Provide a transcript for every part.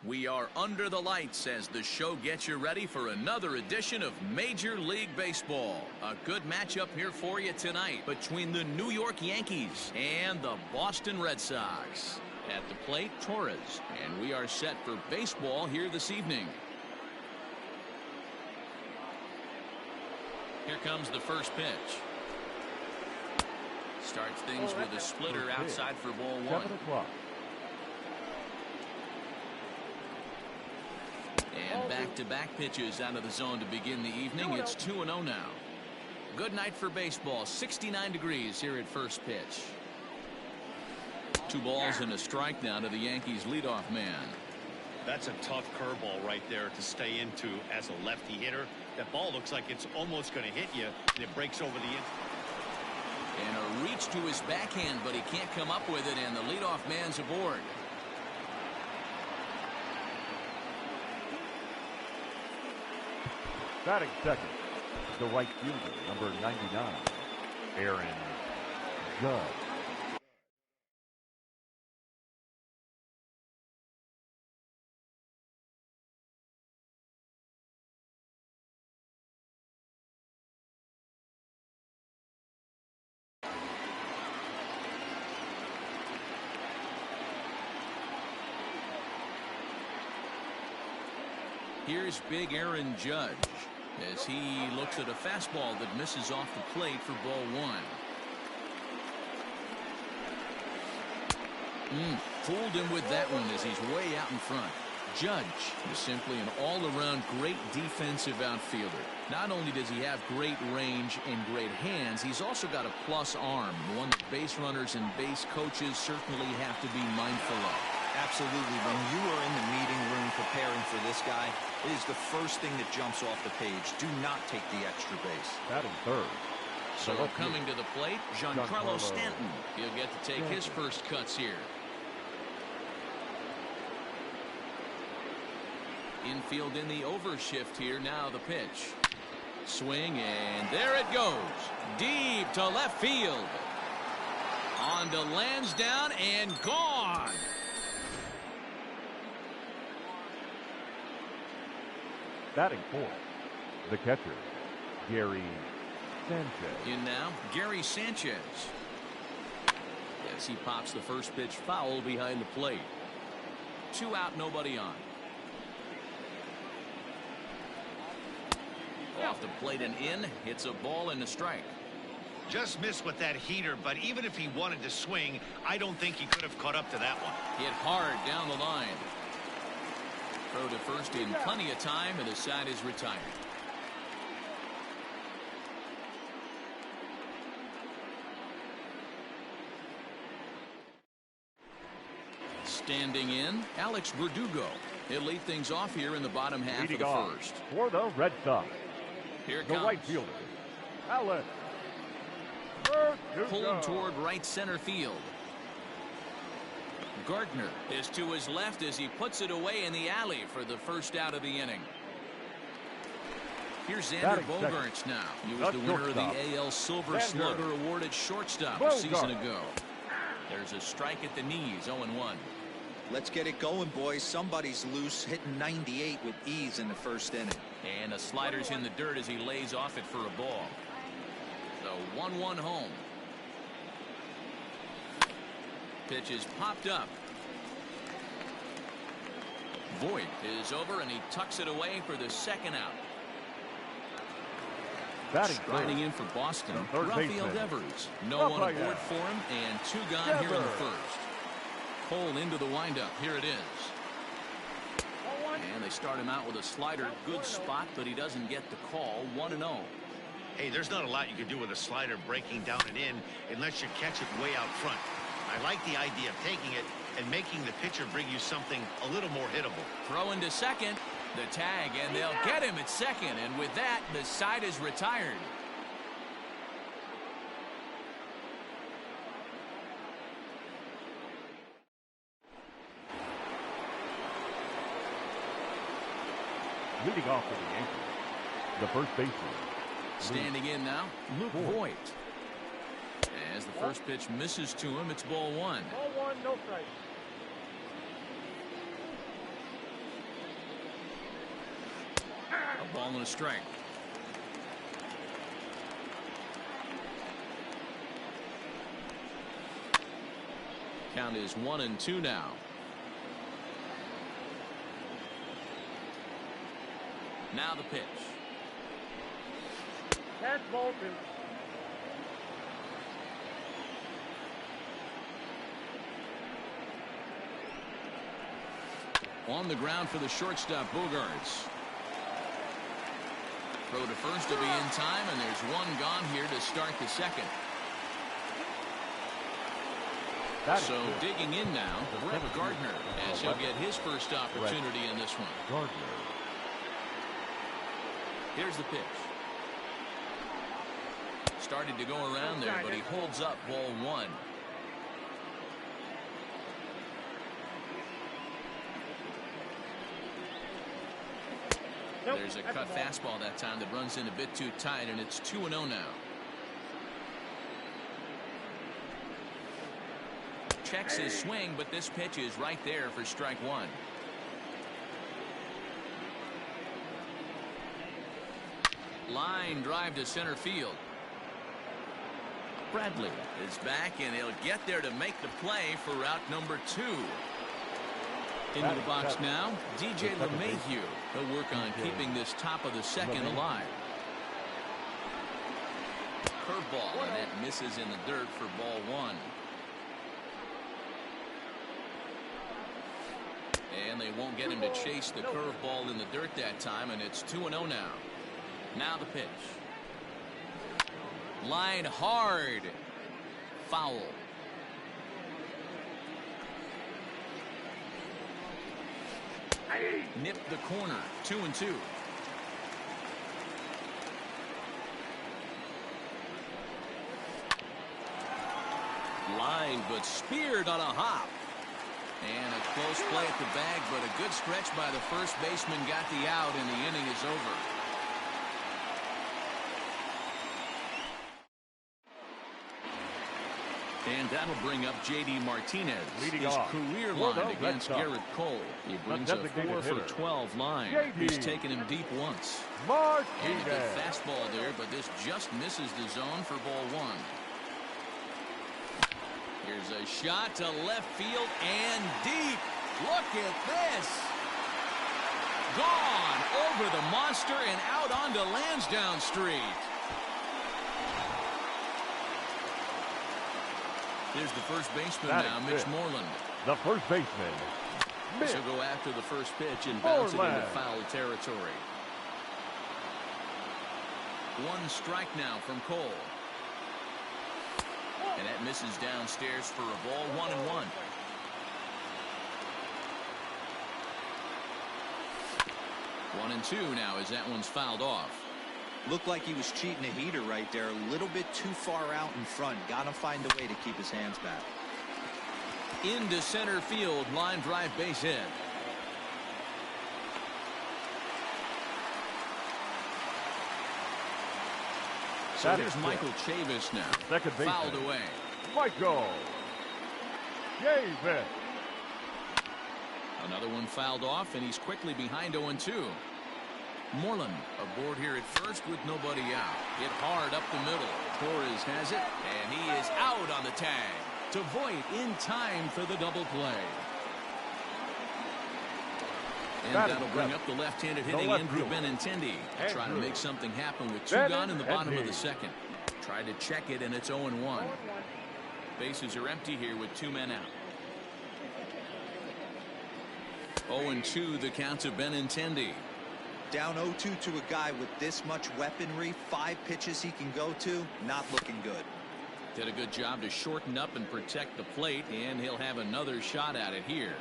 We are under the lights as the show gets you ready for another edition of Major League Baseball. A good matchup here for you tonight between the New York Yankees and the Boston Red Sox. At the plate, Torres, and we are set for baseball here this evening. Here comes the first pitch. Starts things with a splitter outside for ball one. 7 o'clock. And back-to-back pitches out of the zone to begin the evening. It's 2-0 now. Good night for baseball. 69 degrees here at first pitch. 2 balls and a strike now to the Yankees leadoff man. That's a tough curveball right there to stay into as a lefty hitter. That ball looks like it's almost going to hit you, and it breaks over the and a reach to his backhand, but he can't come up with it, and the leadoff man's aboard. Batting second, the right fielder, number 99, Aaron Judge. Here's big Aaron Judge as he looks at a fastball that misses off the plate for ball one. Fooled him with that one as he's way out in front. Judge is simply an all-around great defensive outfielder. Not only does he have great range and great hands, he's also got a plus arm, one that base runners and base coaches certainly have to be mindful of. Absolutely. When you are in the meeting room preparing for this guy, it is the first thing that jumps off the page. Do not take the extra base. Batting third. So coming to the plate, Giancarlo Stanton. He'll get to take his first cuts here. Infield in the overshift here. Now the pitch. Swing, and there it goes. Deep to left field. On to Lansdowne and gone. Batting fourth, the catcher, Gary Sanchez. In now, Gary Sanchez. Yes, he pops the first pitch foul behind the plate. 2 out, nobody on. Off the plate and in, hits a ball and a strike. Just missed with that heater, but even if he wanted to swing, I don't think he could have caught up to that one. Hit hard down the line. Throw to first in plenty of time, and the side is retired. Standing in, Alex Verdugo. He'll lead things off here in the bottom half of the first. For the Red Sox, here it the comes. right fielder, Alex Verdugo. Pulled toward right center field. Gardner is to his left as he puts it away in the alley for the first out of the inning. Here's Xander Bogaerts now. He was the winner of the AL Silver Slugger Award at shortstop a season ago. There's a strike at the knees, 0-1. Let's get it going, boys. Somebody's loose, hitting 98 with ease in the first inning. And a slider's in the dirt as he lays off it for a ball. So 1-1 home. Pitch is popped up. Voit is over and he tucks it away for the second out. Striding in for Boston, Rafael Devers. No one aboard for him, and 2 gone here in the first. Cole into the windup. Here it is. And they start him out with a slider. Good spot, but he doesn't get the call. 1-0. Hey, there's not a lot you can do with a slider breaking down and in unless you catch it way out front. I like the idea of taking it and making the pitcher bring you something a little more hittable. Throw into second. The tag, and they'll get him at second. And with that, the side is retired. Leading off for the Yankees, the first baseman. Standing in now, Luke Voit. As the first pitch misses to him, it's ball one. Ball one, no strike. Ball and a strike. Count is 1-2 now. Now the pitch. That's ball two. On the ground for the shortstop, Bogarts. Throw to first to be in time, and there's one gone here to start the second. So digging in now, Brett Gardner, as he'll get his first opportunity in this one. Gardner. Here's the pitch. Started to go around there, but he holds up ball one. There's a cut fastball that time that runs in a bit too tight, and it's 2-0 now. Checks his swing, but this pitch is right there for strike one. Line drive to center field. Bradley is back, and he'll get there to make the play for route number 2. Into the box now, DJ LeMahieu. He'll work on keeping this top of the second alive. Curveball, and it misses in the dirt for ball one. And they won't get him to chase the curveball in the dirt that time, and it's 2-0 now. Now the pitch. Line hard. Foul. Nip the corner. 2-2. Line, but speared on a hop. And a close play at the bag, but a good stretch by the first baseman got the out, and the inning is over. And that'll bring up J.D. Martinez. Leading his off. career line against Garrett Cole. He brings a 4 for 12 line. He's taken him deep once. And a good fastball there, but this just misses the zone for ball one. Here's a shot to left field and deep. Look at this. Gone over the monster and out onto Lansdowne Street. Here's the first baseman now, Mitch Moreland. The first baseman. This will go after the first pitch and bounce it into foul territory. One strike now from Cole. And that misses downstairs for a ball. 1-1. One and two now as that one's fouled off. Looked like he was cheating a heater right there. A little bit too far out in front. Got to find a way to keep his hands back. Into center field. Line drive base hit. So here's Michael Chavis now. Second base. Fouled away. Michael Chavis. Another one fouled off, and he's quickly behind 0-2. Moreland aboard here at first with nobody out. Hit hard up the middle. Torres has it, and he is out on the tag. To Voit in time for the double play. And that'll bring up the left-handed hitting Andrew Benintendi. Trying to make something happen with two gone in the bottom of the second. Tried to check it, and it's 0-1. Bases are empty here with two men out. 0-2 the count to Benintendi. Down 0-2 to a guy with this much weaponry, 5 pitches he can go to, not looking good. Did a good job to shorten up and protect the plate, and he'll have another shot at it here.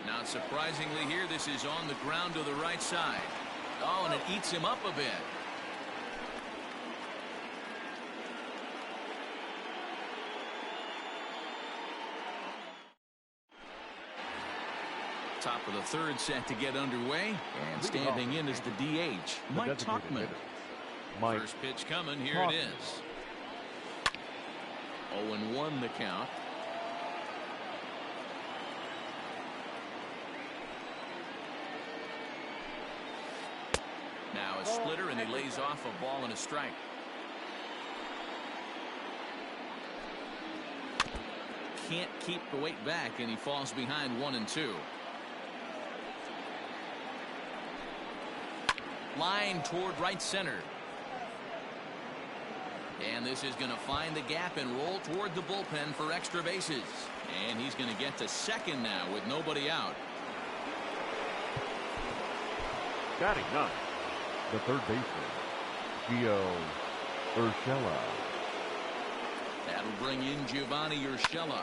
Not surprisingly here, this is on the ground to the right side. Oh, and it eats him up a bit. Top of the third set to get underway, and standing in is the DH, Mike Tauchman. First pitch coming, here it is. 0-1 the count. a splitter, and he lays off a ball and a strike. Can't keep the weight back, and he falls behind 1-2. Line toward right center. And this is going to find the gap and roll toward the bullpen for extra bases. And he's going to get to second now with nobody out. Batting ninth, the third baseman, Gio Urshela. That'll bring in Giovanni Urshela.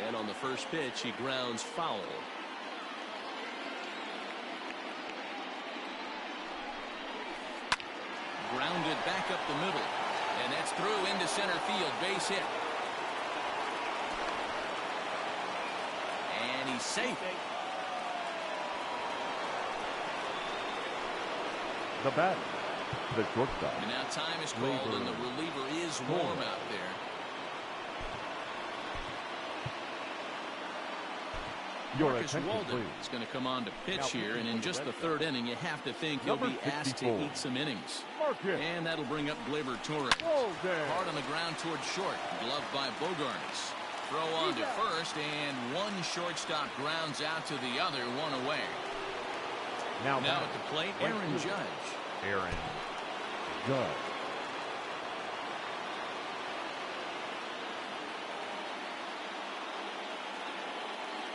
And on the first pitch, he grounds foul. Grounded back up the middle. And that's through into center field. Base hit. And he's safe. The batter, the shortstop. And now time is called, and the reliever is warm out there. Marcus Walden is going to come on to pitch here, and in just the third inning, you have to think he'll be asked to eat some innings. And that'll bring up Gleyber Torres. Hard on the ground towards short, gloved by Bogaerts. Throw on to first, and one shortstop grounds out to the other, one away. Now at the plate, Aaron Judge. Aaron Judge.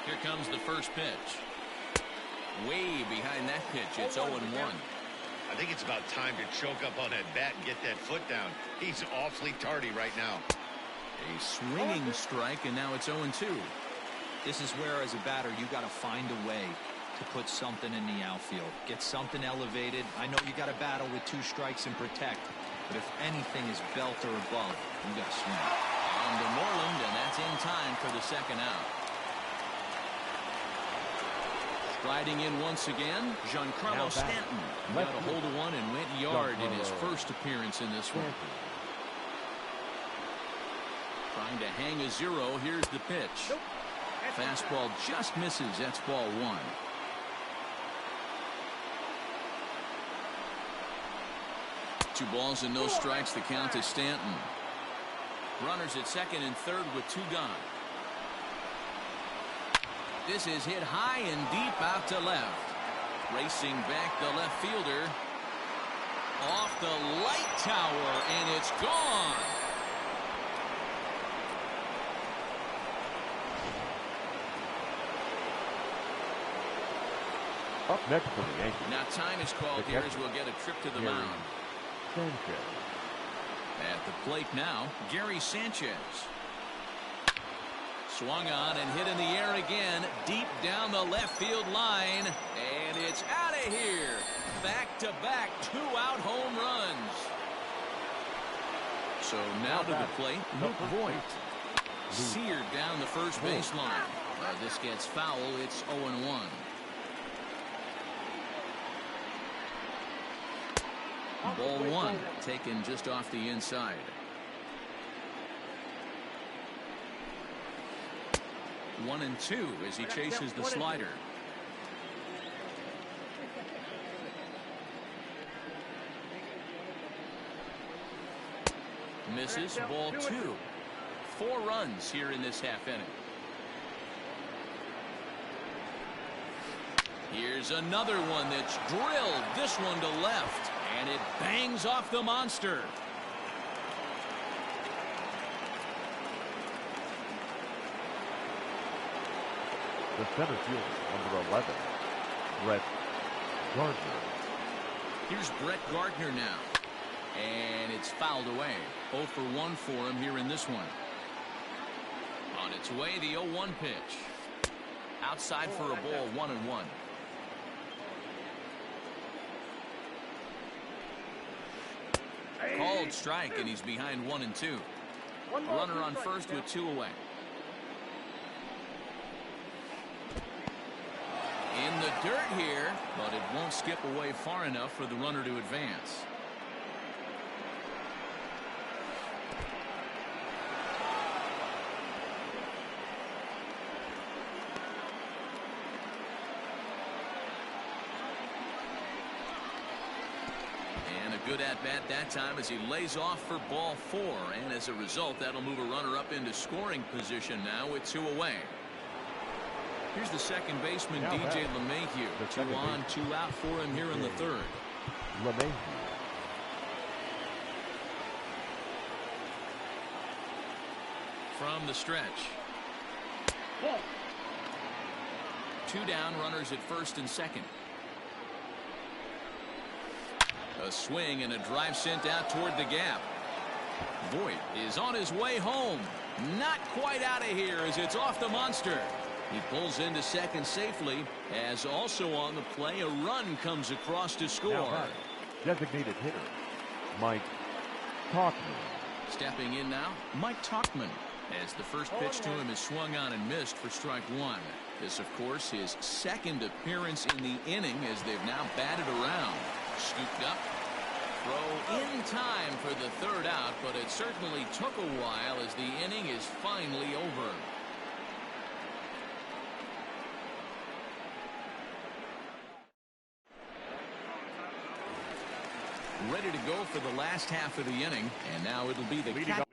Here comes the first pitch. Way behind that pitch. It's 0-1. I think it's about time to choke up on that bat and get that foot down. He's awfully tardy right now. A swinging strike, and now it's 0-2. This is where, as a batter, you got to find a way to put something in the outfield. Get something elevated. I know you got to battle with 2 strikes and protect, but if anything is belt or above, you got to swing. On to Moreland, and that's in time for the second out. Striding in once again, Giancarlo Stanton. Got a hold of one and went yard in his first appearance in this one. Trying to hang a 0. Here's the pitch. Fastball just misses. That's ball 1. Two balls and no strikes. The count to Stanton. Runners at second and third with 2 gone. This is hit high and deep out to left. Racing back the left fielder. Off the light tower, and it's gone. Up next for the Yankees. Now time is called here as we'll get a trip to the mound. Sanchez. At the plate now, Gary Sanchez. Swung on and hit in the air again, deep down the left field line, and it's out of here. Back-to-back 2-out home runs. So now to the plate, Luke Voigt. Seared down the first baseline. This gets foul. It's 0-1. Ball 1, taken just off the inside. One and 2 as he chases the slider. Misses. Ball 2. 4 runs here in this half inning. Here's another one that's drilled. This one to left, and it bangs off the monster. The center fielder, number 11, Brett Gardner. Here's Brett Gardner now. And it's fouled away. 0 for 1 for him here in this one. On its way, the 0-1 pitch. Outside for a ball, 1-1. Called strike, and he's behind 1-2. Runner on first with 2 away. In the dirt here, but it won't skip away far enough for the runner to advance. at-bat that time as he lays off for ball 4. And as a result, that'll move a runner up into scoring position now with 2 away. Here's the second baseman, DJ LeMahieu. 2 on, 2 out for him here in the third. LeMahieu. From the stretch. 2 down, runners at first and second. A swing and a drive sent out toward the gap. Voit is on his way home. Not quite out of here as it's off the monster. He pulls into second safely, as also on the play a run comes across to score. Designated hitter, Mike Talkman. Stepping in now, Mike Talkman, as the first pitch to him is swung on and missed for strike 1. This, of course, his second appearance in the inning as they've now batted around. Scooped up. Throw in time for the third out, but it certainly took a while as the inning is finally over. Ready to go for the last half of the inning, and now it'll be the cat.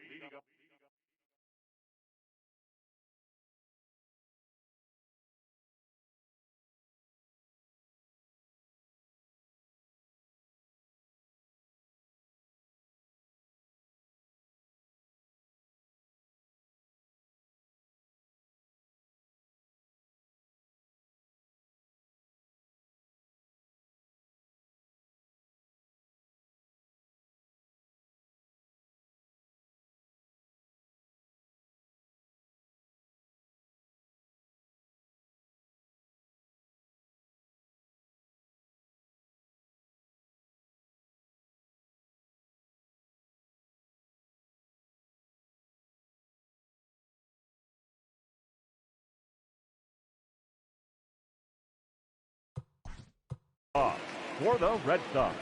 For the Red Sox,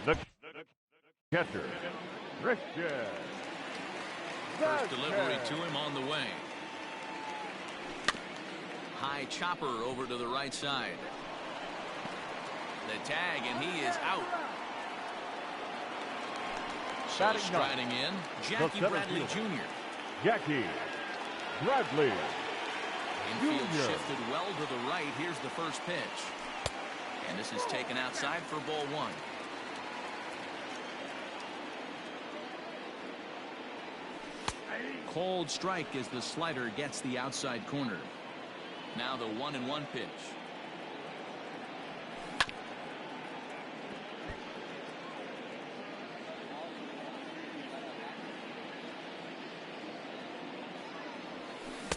the catcher, Christian. First delivery to him on the way. High chopper over to the right side. The tag, and he is out. So striding in, Jackie Bradley Jr. Jackie Bradley Infield Jr. shifted well to the right. Here's the first pitch. And this is taken outside for ball 1. Cold strike as the slider gets the outside corner. Now the 1-1 pitch.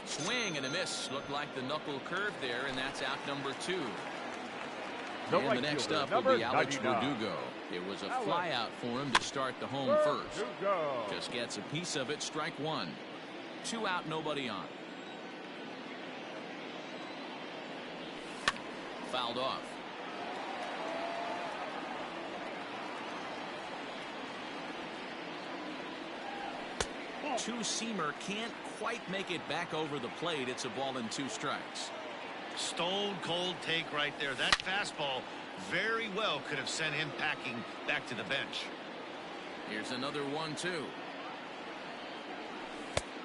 Swing and a miss. Looked like the knuckle curve there, and that's out number 2. And the next up will be Alex Verdugo. It was a fly out for him to start the home first. Just gets a piece of it, strike 1. 2 out, nobody on. Fouled off. Two-seamer can't quite make it back over the plate. It's a ball and 2 strikes. Stone cold take right there. That fastball very well could have sent him packing back to the bench. Here's another 1-2.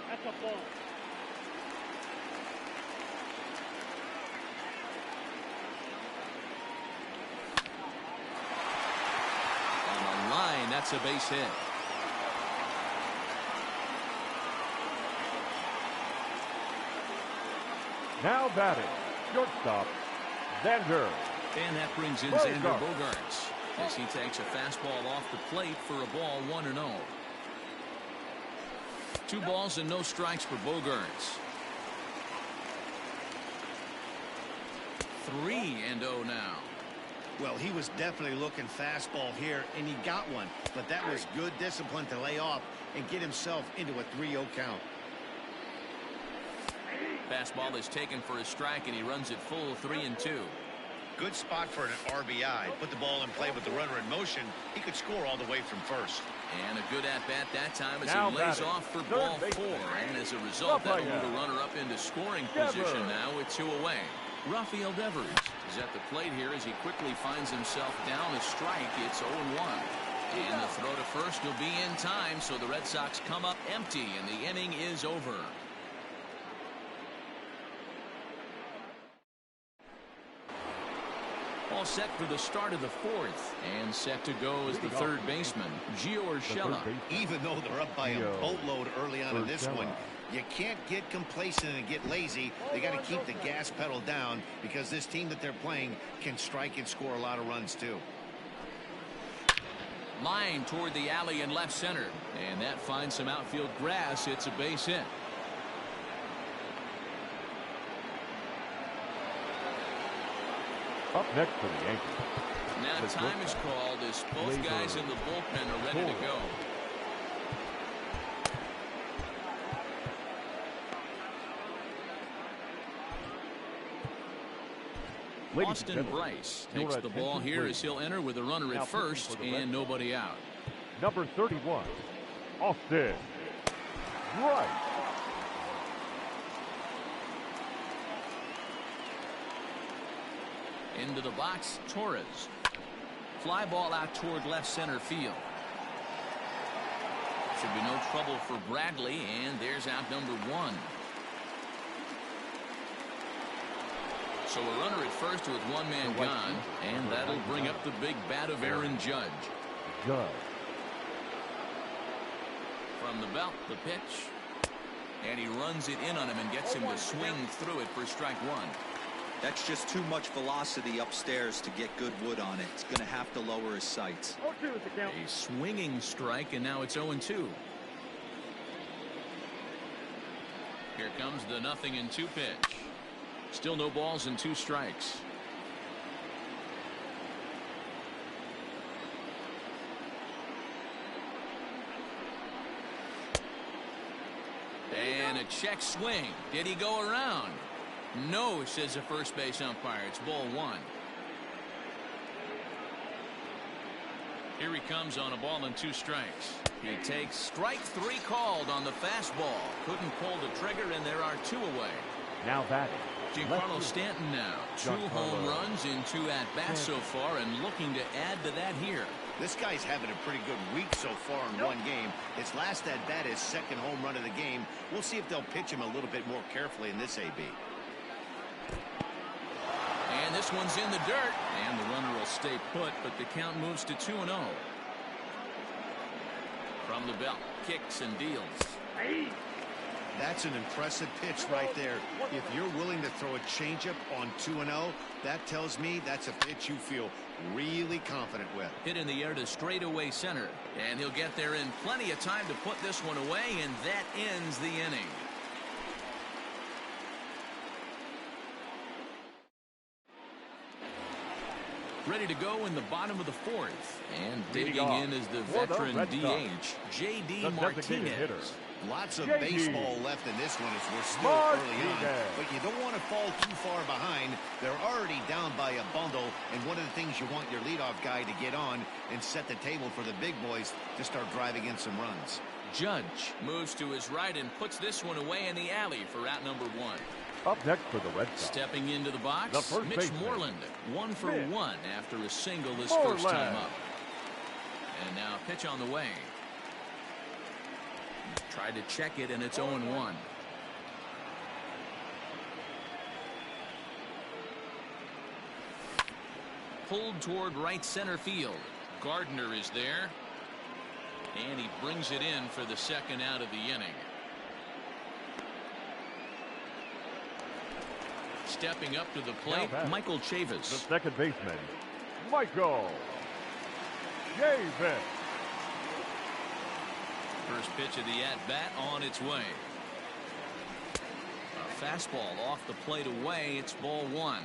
That's a ball. On the line, that's a base hit. Now batting, shortstop, Xander. And that brings in Xander Bogaerts as he takes a fastball off the plate for a ball 1-0. 2 balls and no strikes for Bogaerts. 3-0 now. Well, he was definitely looking fastball here, and he got one. But that was good discipline to lay off and get himself into a 3-0 count. Fastball is taken for a strike, and he runs it full 3-2. Good spot for an RBI. Put the ball in play with the runner in motion. He could score all the way from first. And a good at-bat that time as now he lays off for ball 4. And as a result, that'll move the runner up into scoring position now with 2 away. Rafael Devers is at the plate here as he quickly finds himself down a strike. It's 0-1. And the throw to first will be in time, so the Red Sox come up empty, and the inning is over. All set for the start of the fourth, and set to go is the third baseman, Gio Urshela. Even though they're up by a boatload early on in this one, you can't get complacent and get lazy. They got to keep the gas pedal down because this team that they're playing can strike and score a lot of runs too. Line toward the alley in left center, and that finds some outfield grass. It's a base hit. Up next for the Yankees. Now time is called as both guys in the bullpen are ready to go. Austin Bryce takes the ball here as he'll enter with a runner at first and nobody out. Number 31, Austin Bryce. Into the box, Torres. Fly ball out toward left center field. Should be no trouble for Bradley, and there's out number one. So a runner at first with one man gone, and that'll bring up the big bat of Aaron Judge. From the belt, the pitch. And he runs it in on him and gets him to swing through it for strike one. That's just too much velocity upstairs to get good wood on it. It's going to have to lower his sights. A swinging strike, and now it's 0-2. Here comes the 0-2 pitch. Still no balls and 2 strikes. And a check swing. Did he go around? No, says the first base umpire. It's ball 1. Here he comes on a ball and 2 strikes. He takes strike 3 called on the fastball. Couldn't pull the trigger, and there are 2 away. Now batting, Giancarlo Stanton now. 2 home runs in 2 at-bats so far, and looking to add to that here. This guy's having a pretty good week so far in one game. His last at-bat is second home run of the game. We'll see if they'll pitch him a little bit more carefully in this AB. And this one's in the dirt, and the runner will stay put, but the count moves to 2-0. From the belt, kicks and deals. That's an impressive pitch right there. If you're willing to throw a changeup on 2-0, that tells me that's a pitch you feel really confident with. Hit in the air to straightaway center, and he'll get there in plenty of time to put this one away, and that ends the inning. Ready to go in the bottom of the 4th, and digging in is the veteran DH, J.D. Martinez. Lots of baseball left in this one as we're still early on, but you don't want to fall too far behind. They're already down by a bundle, and one of the things you want your leadoff guy to get on and set the table for the big boys to start driving in some runs. Judge moves to his right and puts this one away in the alley for out number 1. Up next for the Red Sox. Stepping into the box, Mitch Moreland, 1 for 1 after a single his Moreland. first time up. And now pitch on the way. Tried to check it, and it's 0-1. Pulled toward right center field. Gardner is there, and he brings it in for the second out of the inning. Stepping up to the plate, Michael Chavis. The second baseman, Michael Chavis. First pitch of the at-bat on its way. A fastball off the plate away. It's ball 1.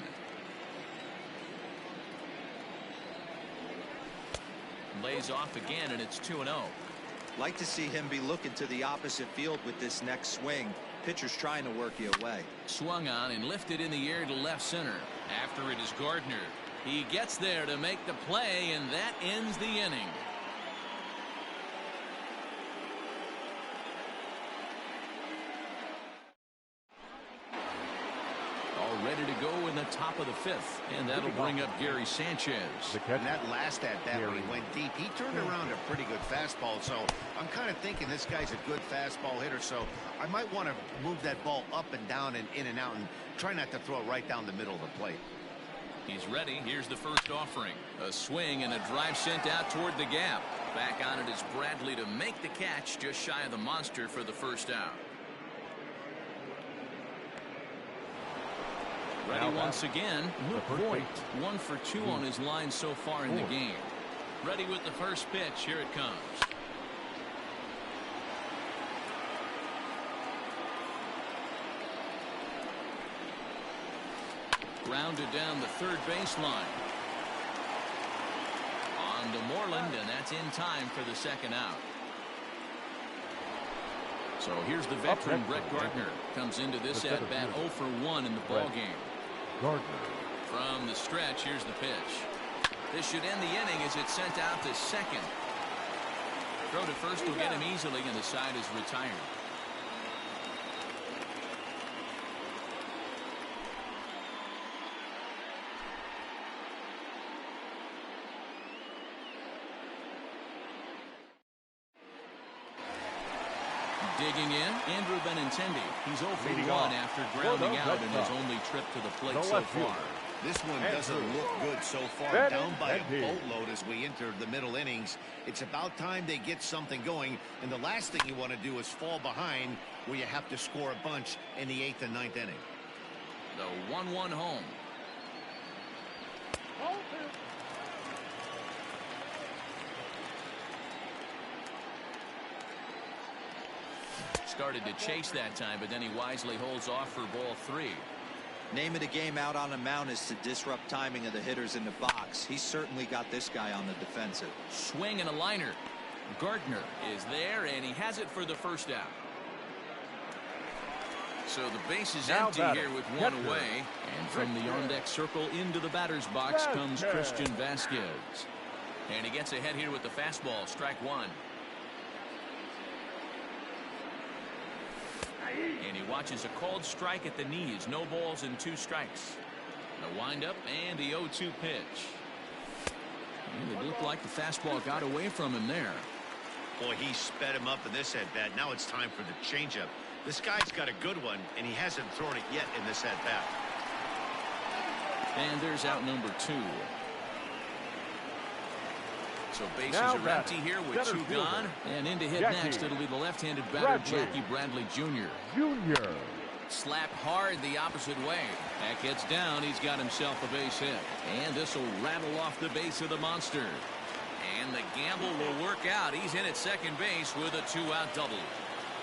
Lays off again, and it's 2-0. Like to see him be looking to the opposite field with this next swing. Pitcher's trying to work you away. Swung on and lifted in the air to left center. After it is Gardner. He gets there to make the play, and that ends the inning. Already ready to go in the top of the fifth. And that'll bring up Gary Sanchez. And that last at-bat when he went deep, he turned around a pretty good fastball. So I'm kind of thinking this guy's a good fastball hitter. So I might want to move that ball up and down and in and out and try not to throw it right down the middle of the plate. He's ready. Here's the first offering. A swing and a drive sent out toward the gap. Back on it is Bradley to make the catch just shy of the monster for the first out. Ready once again, Luke Voigt. 1 for 2 on his line so far in the game. Ready with the first pitch. Here it comes. Grounded down the third baseline. On to Moreland, and that's in time for the second out. So here's the veteran Brett Gardner. Comes into this at bat 0 for 1 in the ball game. Gardner. From the stretch, here's the pitch. This should end the inning as it's sent out to second. Throw to first will get him easily, and the side is retired. Digging in, Andrew Benintendi. He's 0 for 1 after grounding out in his only trip to the plate so far. This one doesn't look good so far. Down by a boatload as we enter the middle innings. It's about time they get something going. And the last thing you want to do is fall behind where you have to score a bunch in the 8th and 9th inning. The 1-1 home. Started to chase that time, but then he wisely holds off for ball 3. Name of the game out on the mound is to disrupt timing of the hitters in the box. He's certainly got this guy on the defensive. Swing and a liner. Gardner is there, and he has it for the first out. So the base is empty here with one away. And from the on-deck circle into the batter's box comes Christian Vasquez. And he gets ahead here with the fastball. Strike 1. And he watches a called strike at the knees. No balls and 2 strikes. The windup and the 0-2 pitch. And it looked like the fastball got away from him there. Boy, he sped him up in this at-bat. Now it's time for the changeup. This guy's got a good one, and he hasn't thrown it yet in this at-bat. And there's out number 2. So bases are empty here with 2 gone. And in to hit next, it'll be the left-handed batter, Jackie Bradley Jr. Slapped hard the opposite way. That gets down. He's got himself a base hit. And this will rattle off the base of the monster. And the gamble will work out. He's in at second base with a 2-out double.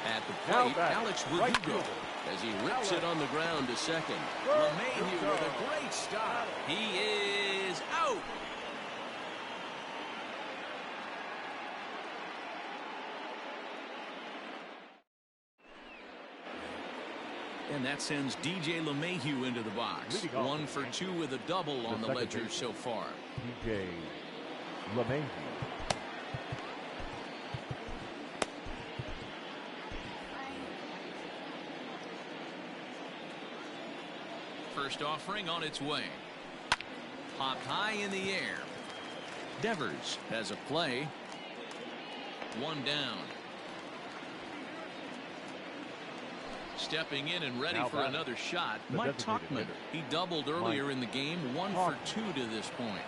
At the plate, Alex Verdugo as he rips it on the ground to second. LeMahieu with a great stop. He is out. And that sends DJ LeMahieu into the box. 1 for 2 with a double on the ledger so far. DJ LeMahieu. First offering on its way. Popped high in the air. Devers has a play. 1 down. Stepping in and ready for another shot, Mike Tauchman. He doubled earlier in the game, 1 for 2 to this point.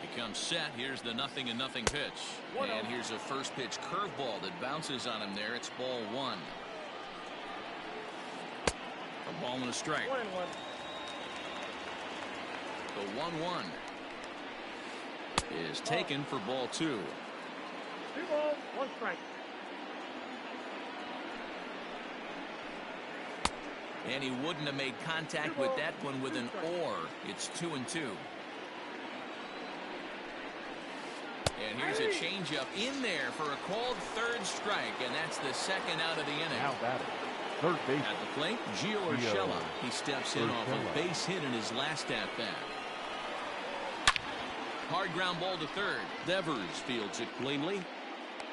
He comes set. Here's the 0-0 pitch. And here's a first pitch curveball that bounces on him there. It's ball 1. A ball and a strike. The 1-1. Is taken for ball 2. 2 balls, 1 strike. And he wouldn't have made contact with that one with an or. It's 2-2. And here's a changeup in there for a called third strike, and that's the second out of the inning. Now batting, third base. At the plate, Gio Urshela. He steps in off a base hit in his last at bat. Hard ground ball to third. Devers fields it cleanly.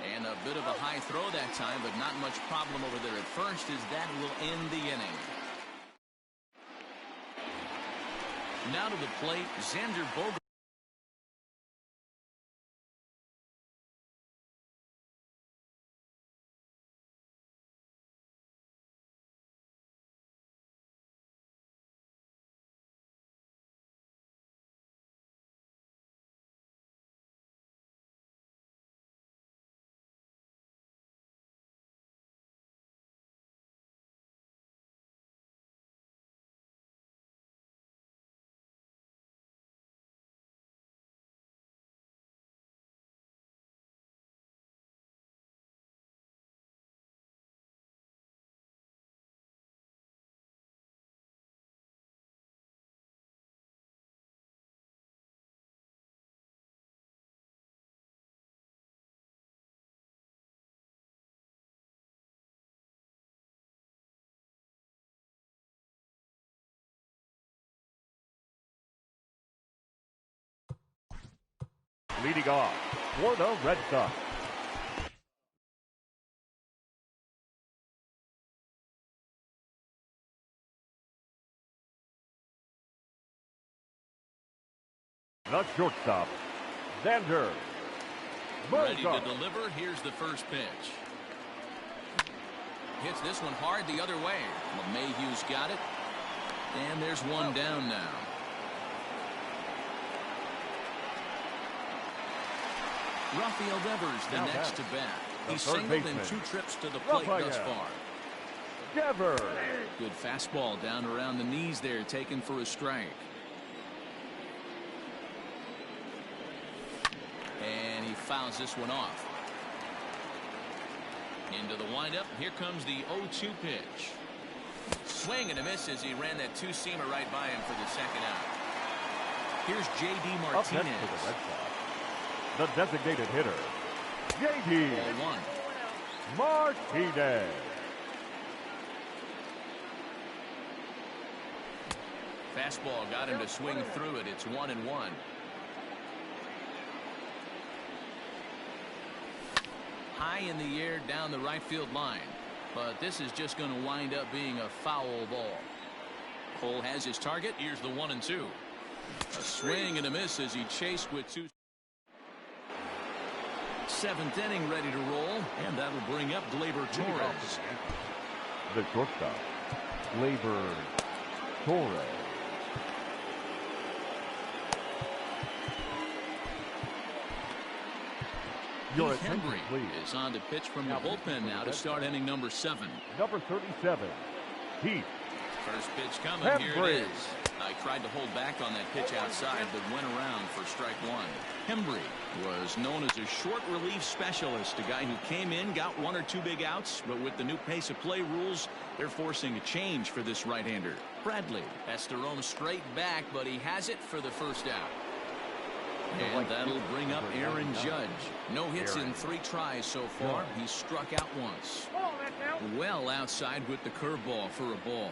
And a bit of a high throw that time, but not much problem over there at first, as that will end the inning. Now to the plate, Xander Bogaerts. Leading off for the Red Sox, the shortstop, Xander Ready to Bogaerts. deliver. Here's the first pitch. Hits this one hard the other way. LeMahieu's got it. And there's one down now. Rafael Devers, the Now next back, to bat. the He's third singled in baseman, 2 trips to the plate thus Rafael far. Devers. Good fastball down around the knees there, taken for a strike. And he fouls this one off. Into the windup. Here comes the 0-2 pitch. Swing and a miss as he ran that 2-seamer right by him for the second out. Here's J.D. Up next Martinez. for the Red Sox, the designated hitter, J.D. Ball 1. Martinez. Fastball got him to swing through it. It's 1-1. High in the air down the right field line. But this is just going to wind up being a foul ball. Cole has his target. Here's the 1-2. A swing and a miss as he chased with 2. 7th inning ready to roll. And that'll bring up Gleyber Torres. The shortstop, Gleyber Torres. Your Heath attention, Henry please. is on to pitch from the bullpen now to start inning number 7. Number 37, Heath First pitch coming. Here Henry. it is. I tried to hold back on that pitch outside, but went around for strike 1. Hembry was known as a short relief specialist, a guy who came in, got 1 or 2 big outs, but with the new pace of play rules, they're forcing a change for this right-hander. Bradley has to roam straight back, but he has it for the first out. And that'll bring up Aaron Judge. No hits in 3 tries so far. He's struck out once. Ball, that's out. Well outside with the curveball for a ball.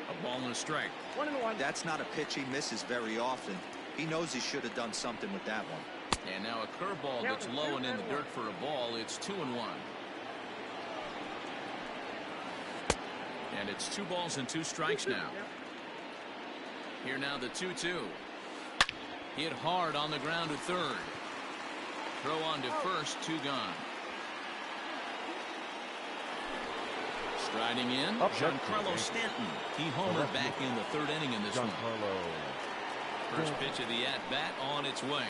A ball and a strike. 1-1. That's not a pitch he misses very often. He knows he should have done something with that one. And now a curveball that's low and in the dirt for a ball. It's 2-1. And it's 2 balls and 2 strikes now. Here now the 2-2. Hit hard on the ground to third. Throw on to first, 2 gone. Striding in, Giancarlo Stanton. He homered back in the 3rd inning in this one. First pitch of the at-bat on its way.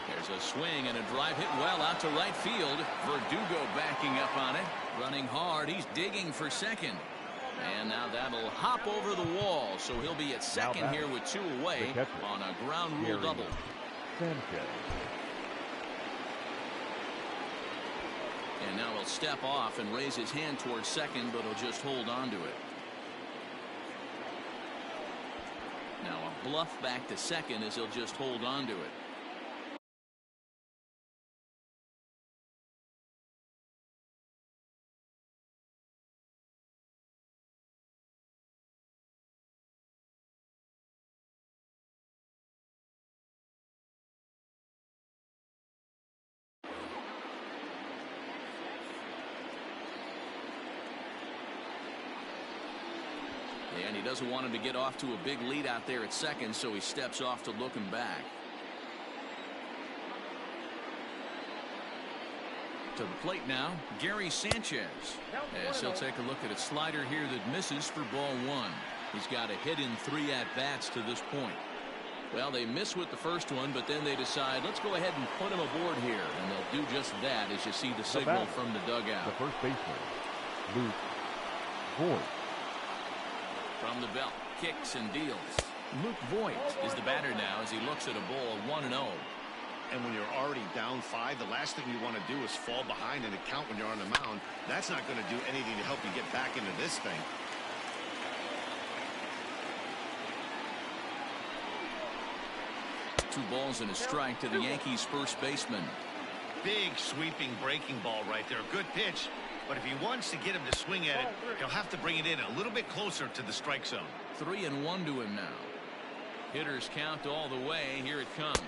There's a swing and a drive hit well out to right field. Verdugo backing up on it. Running hard. He's digging for second. And now that'll hop over the wall. So he'll be at second here with 2 away on a ground rule double. Sanchez. And now he'll step off and raise his hand towards second, but he'll just hold on to it. Now a bluff back to second as he'll just hold on to it. he doesn't want him to get off to a big lead out there at second, so he steps off to look him back. To the plate now, Gary Sanchez, as he'll take a look at a slider here that misses for ball one. He's got a hit in 3 at-bats to this point. Well, they miss with the first one, but then they decide, let's go ahead and put him aboard here, and they'll do just that as you see the signal from the dugout. The first baseman, Luke Voigt. From the belt, kicks and deals. Luke Voigt is the batter now as he looks at a ball 1-0. And when you're already down 5, the last thing you want to do is fall behind in a count when you're on the mound. That's not going to do anything to help you get back into this thing. Two balls and a strike to the Yankees first baseman. Big sweeping breaking ball right there. Good pitch. But if he wants to get him to swing at it, he'll have to bring it in a little bit closer to the strike zone. 3-1 to him now. Hitters count all the way. Here it comes.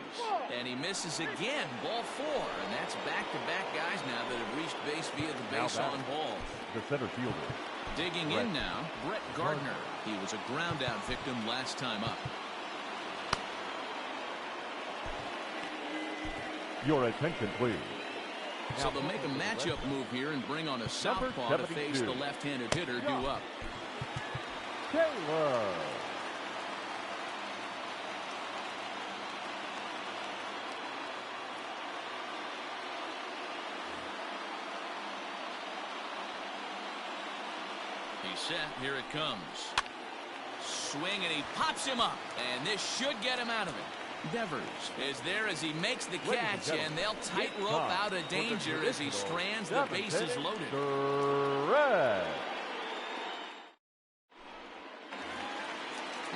And he misses again. Ball 4. And that's back-to-back guys now that have reached base via the base on ball. The center fielder. Digging in now, Brett Gardner. He was a ground-out victim last time up. Your attention, please. So they'll make a matchup move here and bring on a southpaw to face the left-handed hitter due up. Taylor. He's set. Here it comes. Swing, and he pops him up. And this should get him out of it. Devers is there as he makes the catch, and they'll tightrope out of danger as he strands the bases loaded. Correct.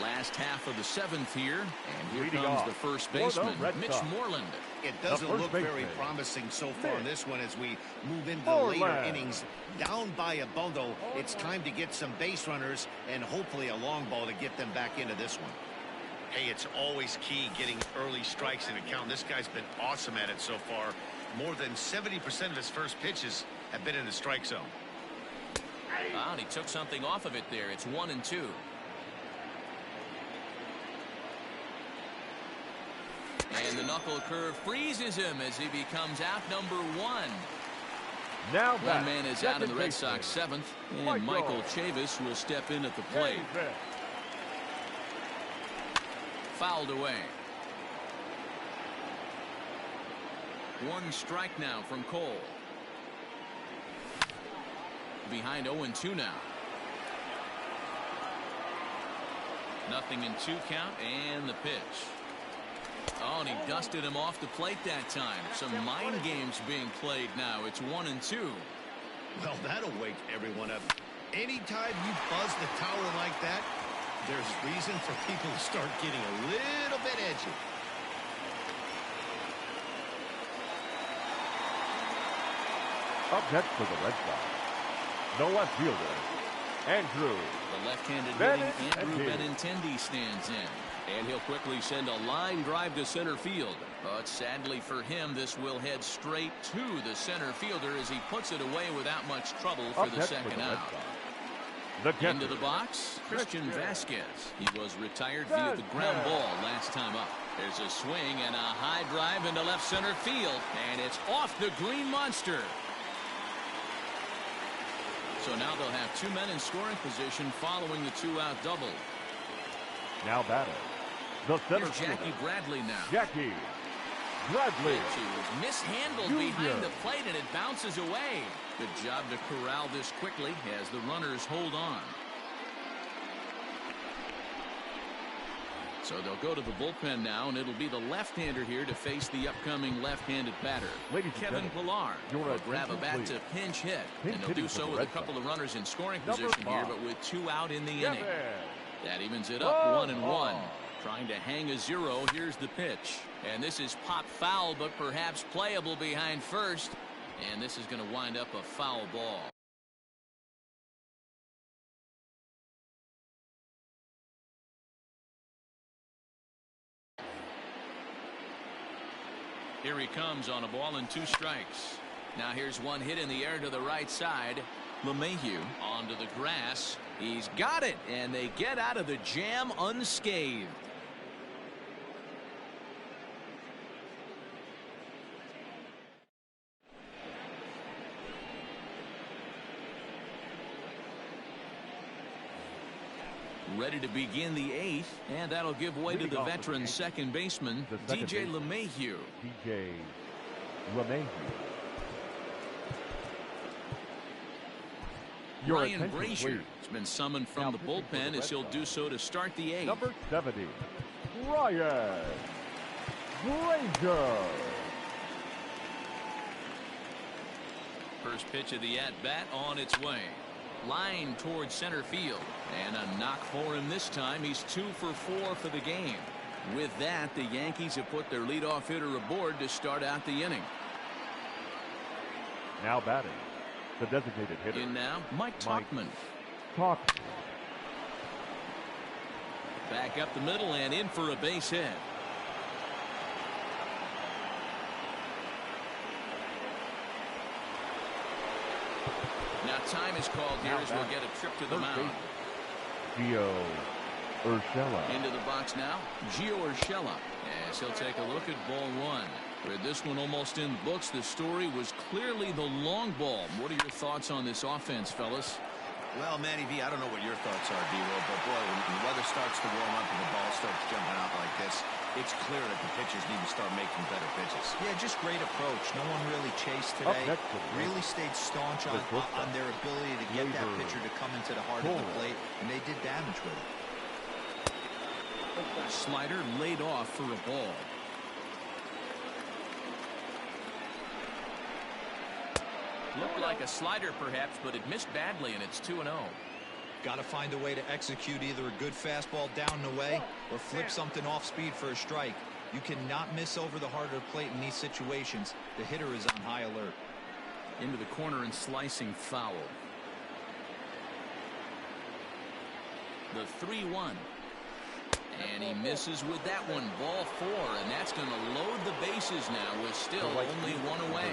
Last half of the 7th here, and here comes the first baseman, Mitch Moreland. It doesn't look very promising so far in this one as we move into the later innings. Down by a bundle, it's time to get some base runners and hopefully a long ball to get them back into this one. Hey, it's always key getting early strikes in a count. This guy's been awesome at it so far. More than 70% of his first pitches have been in the strike zone. Wow, and he took something off of it there. It's 1-2. And the knuckle curve freezes him as he becomes out number 1. Now one man is out in the Red Sox 7th, and Michael Chavis will step in at the plate. Fouled away. 1 strike now from Cole. Behind 0-2 now. Nothing in 2 count, and the pitch. Oh, and he dusted him off the plate that time. Some mind games being played now. It's 1-2. Well, that'll wake everyone up. Anytime you buzz the tower like that, there's reason for people to start getting a little bit edgy. Up next for the Red Sox, the left fielder, Andrew. The left-handed hitting Andrew Benintendi stands in. And he'll quickly send a line drive to center field. But sadly for him, this will head straight to the center fielder as he puts it away without much trouble for the second out. Into the box, Christian Vasquez. He was retired via the ground ball last time up. There's a swing and a high drive into left center field. And it's off the green monster. So now they'll have 2 men in scoring position following the 2-out double. Now batting. The center Here's Jackie Bradley now. Jackie Bradley. She was mishandled behind the plate, and it bounces away. Good job to corral this quickly as the runners hold on. So they'll go to the bullpen now, and it'll be the left-hander here to face the upcoming left-handed batter. Kevin Pillar will grab a bat to pinch hit, and they'll do so with a couple of runners in scoring position here, but with 2 out in the inning. That evens it up 1-1. Trying to hang a 0. Here's the pitch. And this is pop foul, but perhaps playable behind first. And this is going to wind up a foul ball. Here he comes on a ball and 2 strikes. Now here's one hit in the air to the right side. LeMahieu onto the grass. He's got it, and they get out of the jam unscathed. Ready to begin the 8th, and that'll give way to the veteran second baseman, DJ LeMahieu. DJ LeMahieu. Ryan Brazier has been summoned from the bullpen as he'll do so to start the 8th. Number 70, Ryan Brazier. First pitch of the at-bat on its way. Line towards center field, and a knock for him this time. He's 2 for 4 for the game. With that, the Yankees have put their leadoff hitter aboard to start out the inning. Now batting, the designated hitter. In now, Mike Tauchman. Back up the middle and in for a base hit. Now time is called here as we'll get a trip to the mound. Gio Urshela. Into the box now, Gio Urshela, as he'll take a look at ball 1. With this one almost in the books, the story was clearly the long ball. What are your thoughts on this offense, fellas? Well, Matty V, I don't know what your thoughts are, D-Roll, but boy, when the weather starts to warm up and the ball starts jumping out like this, it's clear that the pitchers need to start making better pitches. Yeah, just great approach. No one really chased today. Really stayed staunch on their ability to get that pitcher to come into the heart of the plate, and they did damage with it. Slider laid off for a ball. Looked like a slider perhaps, but it missed badly, and it's 2-0. Got to find a way to execute either a good fastball down and away or flip something off speed for a strike. You cannot miss over the heart of the plate in these situations. The hitter is on high alert. Into the corner and slicing foul. The 3-1. And he misses with that one. Ball 4, and that's going to load the bases now with still only one away.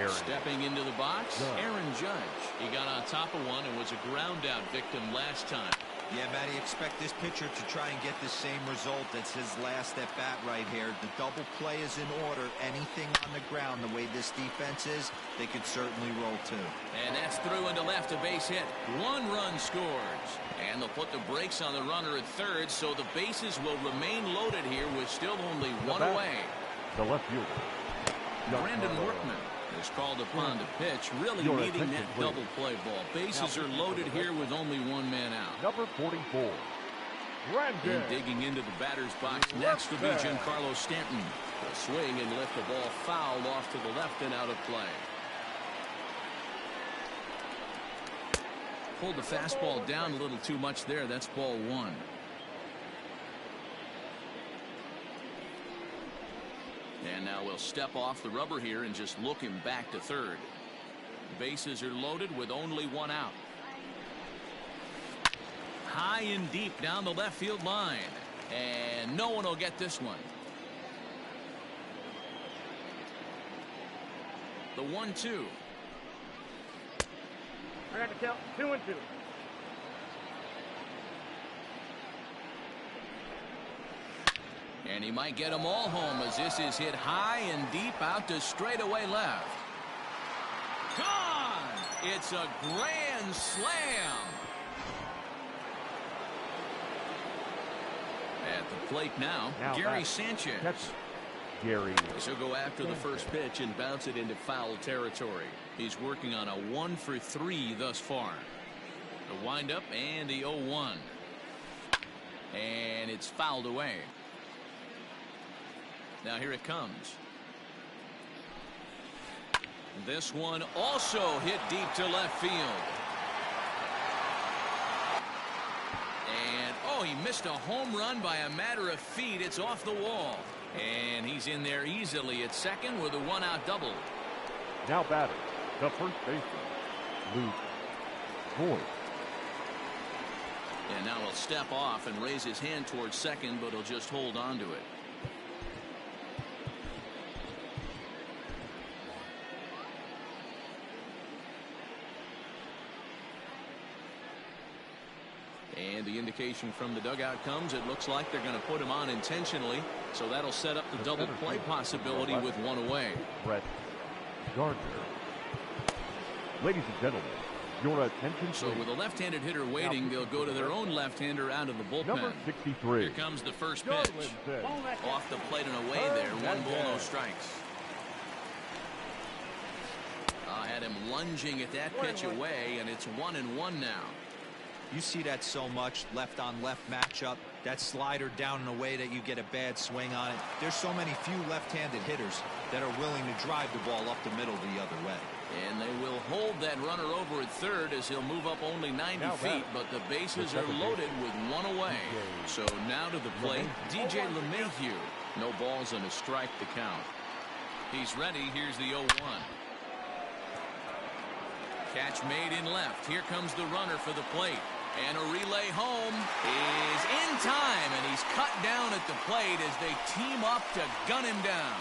Stepping into the box, Aaron Judge. He got on top of one and was a ground out victim last time. Yeah, Matty, expect this pitcher to try and get the same result. That's his last at bat right here. The double play is in order. Anything on the ground, the way this defense is, they could certainly roll too. And that's through into left, a base hit. 1 run scores. And they'll put the brakes on the runner at third, so the bases will remain loaded here with still only one away. The left fielder, Brandon Workman is called upon to pitch, really needing that double play ball. Bases are loaded here with only one man out. Number 44, and digging into the batter's box next will be Giancarlo Stanton. A swing and lift, the ball fouled off to the left and out of play. Pulled the fastball down a little too much there. That's ball 1. And now we'll step off the rubber here and just look him back to third. Bases are loaded with only one out. High and deep down the left field line. And no one will get this one. The 1-2. I got to count 2-2. And he might get them all home as this is hit high and deep out to straightaway left. Gone! It's a grand slam. At the plate now Gary Sanchez. He'll go after the first pitch and bounce it into foul territory. He's working on a 1 for 3 thus far. The windup and the 0-1. And it's fouled away. Now here it comes. This one also hit deep to left field. And oh, he missed a home run by a matter of feet. It's off the wall. And he's in there easily at second with a 1-out double. Now batting, the first baseman, Luke Voigt. And now he'll step off and raise his hand towards second, but he'll just hold on to it. indication from the dugout comes, it looks like they're going to put him on intentionally. So that'll set up the double play possibility with one away. Brett Gardner. Ladies and gentlemen, your attention. So with a left-handed hitter waiting, they'll go to their own left-hander out of the bullpen. Number 63. Here comes the first pitch. Off the plate and away there. 1 ball, no strikes. Had him lunging at that pitch away, and it's 1-1 now. You see that so much, left-on-left matchup. That slider down and away that you get a bad swing on it. There's so many few left-handed hitters that are willing to drive the ball up the middle the other way. And they will hold that runner over at third as he'll move up only 90 feet, but the bases are loaded with 1 away. So now to the plate, DJ LeMahieu. No balls and a strike to count. He's ready. Here's the 0-1. Catch made in left. Here comes the runner for the plate. And a relay home is in time, and he's cut down at the plate as they team up to gun him down.